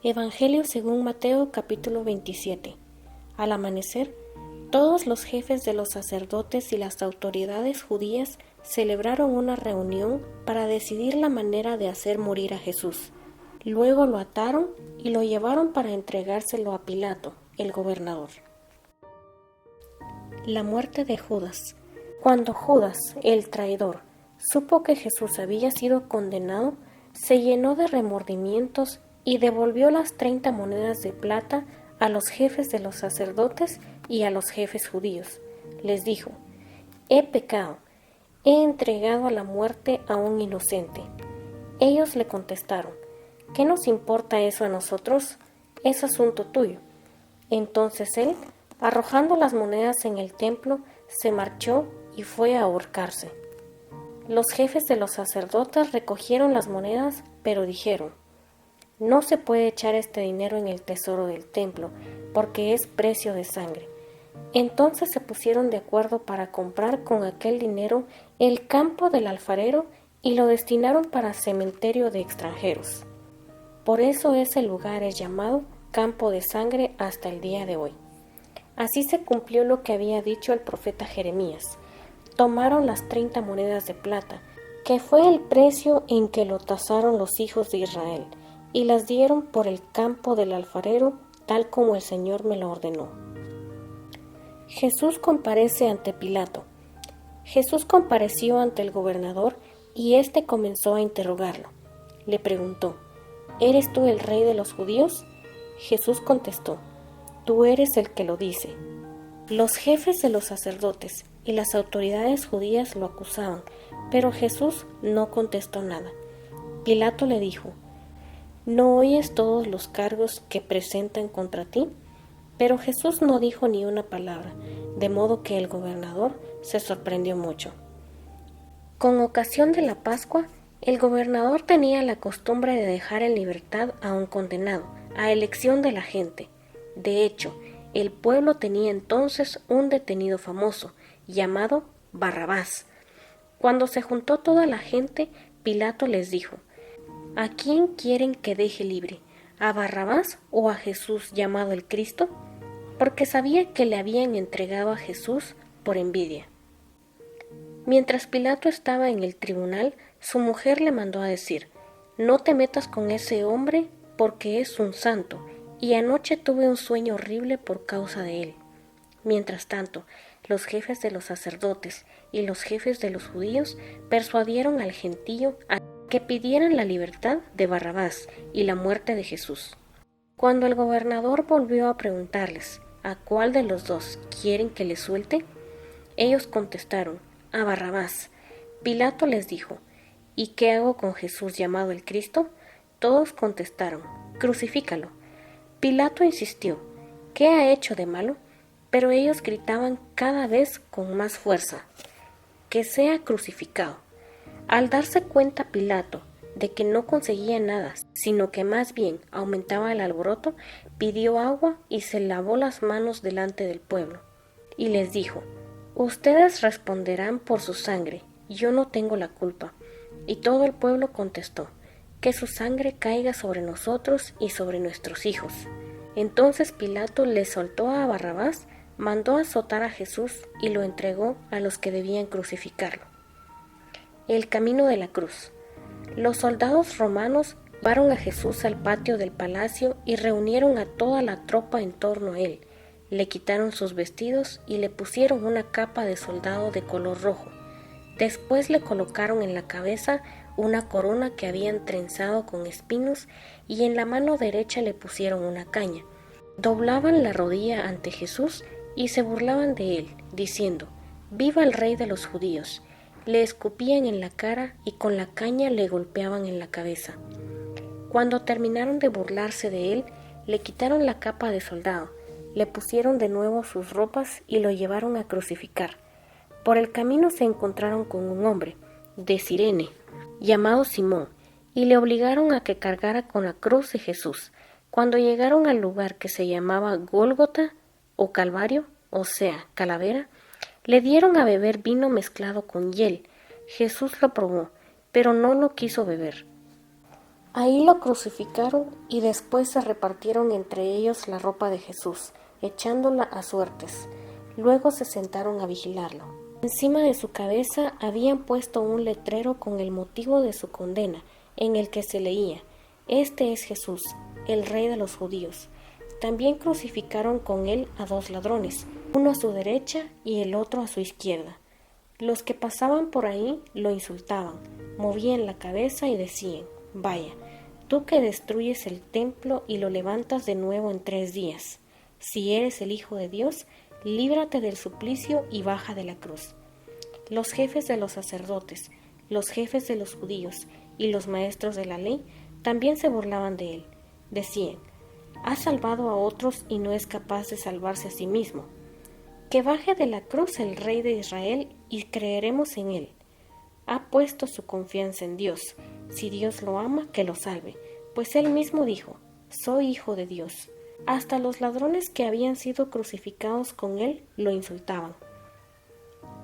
Evangelio según Mateo capítulo 27. Al amanecer, todos los jefes de los sacerdotes y las autoridades judías celebraron una reunión para decidir la manera de hacer morir a Jesús. Luego lo ataron y lo llevaron para entregárselo a Pilato, el gobernador. La muerte de Judas. Cuando Judas, el traidor, supo que Jesús había sido condenado, se llenó de remordimientos y devolvió las 30 monedas de plata a los jefes de los sacerdotes y a los jefes judíos. Les dijo: «He pecado, he entregado a la muerte a un inocente». Ellos le contestaron: «¿Qué nos importa eso a nosotros? Es asunto tuyo». Entonces él, arrojando las monedas en el templo, se marchó y fue a ahorcarse. Los jefes de los sacerdotes recogieron las monedas, pero dijeron: «No se puede echar este dinero en el tesoro del templo, porque es precio de sangre». Entonces se pusieron de acuerdo para comprar con aquel dinero el campo del alfarero y lo destinaron para cementerio de extranjeros. Por eso ese lugar es llamado Campo de Sangre hasta el día de hoy. Así se cumplió lo que había dicho el profeta Jeremías. Tomaron las 30 monedas de plata, que fue el precio en que lo tasaron los hijos de Israel, y las dieron por el campo del alfarero, tal como el Señor me lo ordenó. Jesús comparece ante Pilato. Jesús compareció ante el gobernador y éste comenzó a interrogarlo. Le preguntó: «¿Eres tú el rey de los judíos?» Jesús contestó: «Tú eres el que lo dice». Los jefes de los sacerdotes y las autoridades judías lo acusaban, pero Jesús no contestó nada. Pilato le dijo: «¿No oyes todos los cargos que presentan contra ti?» Pero Jesús no dijo ni una palabra, de modo que el gobernador se sorprendió mucho. Con ocasión de la Pascua, el gobernador tenía la costumbre de dejar en libertad a un condenado, a elección de la gente. De hecho, el pueblo tenía entonces un detenido famoso, llamado Barrabás. Cuando se juntó toda la gente, Pilato les dijo: «¿A quién quieren que deje libre? ¿A Barrabás o a Jesús llamado el Cristo?», porque sabía que le habían entregado a Jesús por envidia. Mientras Pilato estaba en el tribunal, su mujer le mandó a decir: «No te metas con ese hombre, porque es un santo, y anoche tuve un sueño horrible por causa de él». Mientras tanto, los jefes de los sacerdotes y los jefes de los judíos persuadieron al gentío a que pidieran la libertad de Barrabás y la muerte de Jesús. Cuando el gobernador volvió a preguntarles: «¿A cuál de los dos quieren que le suelte?», ellos contestaron: «A Barrabás». Pilato les dijo: «¿Y qué hago con Jesús llamado el Cristo?». Todos contestaron: «Crucifícalo». Pilato insistió: «¿Qué ha hecho de malo?». Pero ellos gritaban cada vez con más fuerza: «Que sea crucificado». Al darse cuenta Pilato de que no conseguía nada, sino que más bien aumentaba el alboroto, pidió agua y se lavó las manos delante del pueblo. Y les dijo: «Ustedes responderán por su sangre, yo no tengo la culpa». Y todo el pueblo contestó: «Que su sangre caiga sobre nosotros y sobre nuestros hijos». Entonces Pilato le soltó a Barrabás, mandó azotar a Jesús y lo entregó a los que debían crucificarlo. El camino de la cruz. Los soldados romanos llevaron a Jesús al patio del palacio y reunieron a toda la tropa en torno a él. Le quitaron sus vestidos y le pusieron una capa de soldado de color rojo. Después le colocaron en la cabeza una corona que habían trenzado con espinos y en la mano derecha le pusieron una caña. Doblaban la rodilla ante Jesús y se burlaban de él, diciendo: «¡Viva el rey de los judíos!». Le escupían en la cara y con la caña le golpeaban en la cabeza. Cuando terminaron de burlarse de él, le quitaron la capa de soldado, le pusieron de nuevo sus ropas y lo llevaron a crucificar. Por el camino se encontraron con un hombre, de Cirene, llamado Simón, y le obligaron a que cargara con la cruz de Jesús. Cuando llegaron al lugar que se llamaba Gólgota o Calvario, o sea, calavera, le dieron a beber vino mezclado con hiel. Jesús lo probó, pero no lo quiso beber. Ahí lo crucificaron y después se repartieron entre ellos la ropa de Jesús, echándola a suertes. Luego se sentaron a vigilarlo. Encima de su cabeza habían puesto un letrero con el motivo de su condena, en el que se leía: Este es Jesús, el Rey de los judíos. También crucificaron con él a 2 ladrones, uno a su derecha y el otro a su izquierda. Los que pasaban por ahí lo insultaban, movían la cabeza y decían: Vaya, tú que destruyes el templo y lo levantas de nuevo en 3 días. Si eres el Hijo de Dios, líbrate del suplicio y baja de la cruz. Los jefes de los sacerdotes, los jefes de los judíos y los maestros de la ley también se burlaban de él. Decían: ha salvado a otros y no es capaz de salvarse a sí mismo. Que baje de la cruz el Rey de Israel y creeremos en él. Ha puesto su confianza en Dios. Si Dios lo ama, que lo salve, pues él mismo dijo: soy hijo de Dios. Hasta los ladrones que habían sido crucificados con él lo insultaban.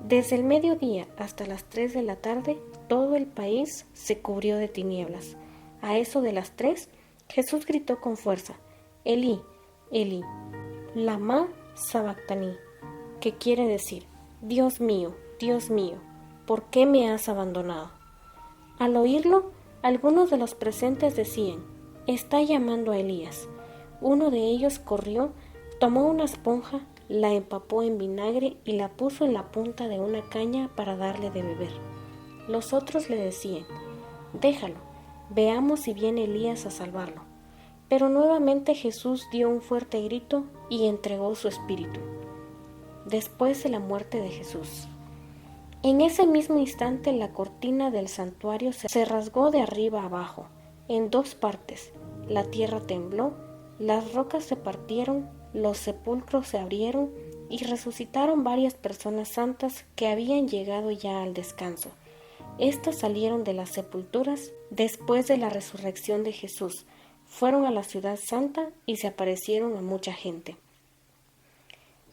Desde el mediodía hasta las 3 de la tarde, todo el país se cubrió de tinieblas. A eso de las 3, Jesús gritó con fuerza: Elí, Elí, lama sabactani, que quiere decir: Dios mío, ¿por qué me has abandonado? Al oírlo, algunos de los presentes decían: está llamando a Elías. Uno de ellos corrió, tomó una esponja, la empapó en vinagre y la puso en la punta de una caña para darle de beber. Los otros le decían: déjalo, veamos si viene Elías a salvarlo. Pero nuevamente Jesús dio un fuerte grito y entregó su espíritu. Después de la muerte de Jesús. En ese mismo instante la cortina del santuario se rasgó de arriba abajo, en 2 partes. La tierra tembló, las rocas se partieron, los sepulcros se abrieron y resucitaron varias personas santas que habían llegado ya al descanso. Estas salieron de las sepulturas después de la resurrección de Jesús, fueron a la ciudad santa y se aparecieron a mucha gente.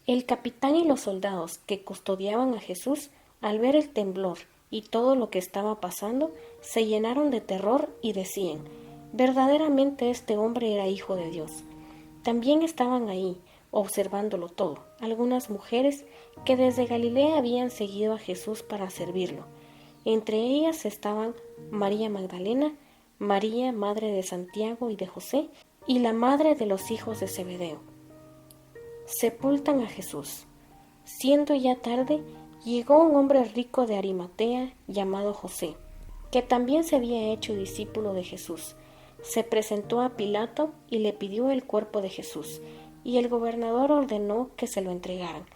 El capitán y los soldados que custodiaban a Jesús, al ver el temblor y todo lo que estaba pasando, se llenaron de terror y decían: verdaderamente este hombre era hijo de Dios. También estaban ahí, observándolo todo, algunas mujeres que desde Galilea habían seguido a Jesús para servirlo. Entre ellas estaban María Magdalena, María, madre de Santiago y de José, y la madre de los hijos de Zebedeo. Sepultan a Jesús. Siendo ya tarde, llegó un hombre rico de Arimatea llamado José, que también se había hecho discípulo de Jesús. Se presentó a Pilato y le pidió el cuerpo de Jesús, y el gobernador ordenó que se lo entregaran.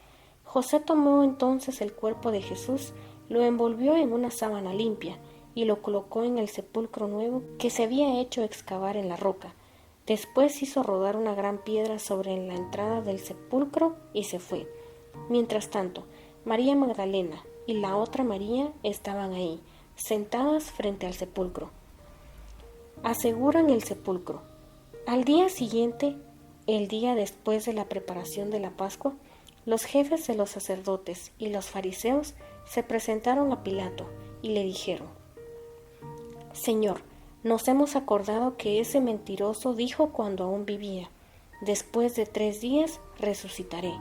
José tomó entonces el cuerpo de Jesús, lo envolvió en una sábana limpia y lo colocó en el sepulcro nuevo que se había hecho excavar en la roca. Después hizo rodar una gran piedra sobre la entrada del sepulcro y se fue. Mientras tanto, María Magdalena y la otra María estaban ahí, sentadas frente al sepulcro. Aseguran el sepulcro. Al día siguiente, el día después de la preparación de la Pascua, los jefes de los sacerdotes y los fariseos se presentaron a Pilato y le dijeron: Señor, nos hemos acordado que ese mentiroso dijo cuando aún vivía: después de 3 días resucitaré.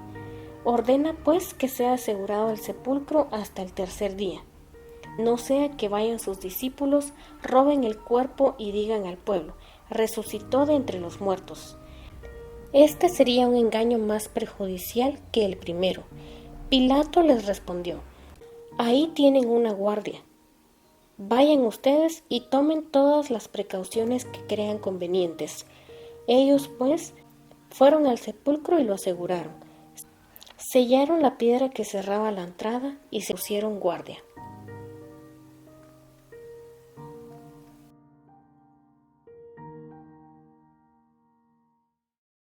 Ordena pues que sea asegurado el sepulcro hasta el 3er día. No sea que vayan sus discípulos, roben el cuerpo y digan al pueblo: resucitó de entre los muertos. Este sería un engaño más perjudicial que el primero. Pilato les respondió: ahí tienen una guardia. Vayan ustedes y tomen todas las precauciones que crean convenientes. Ellos, pues, fueron al sepulcro y lo aseguraron. Sellaron la piedra que cerraba la entrada y se pusieron guardia.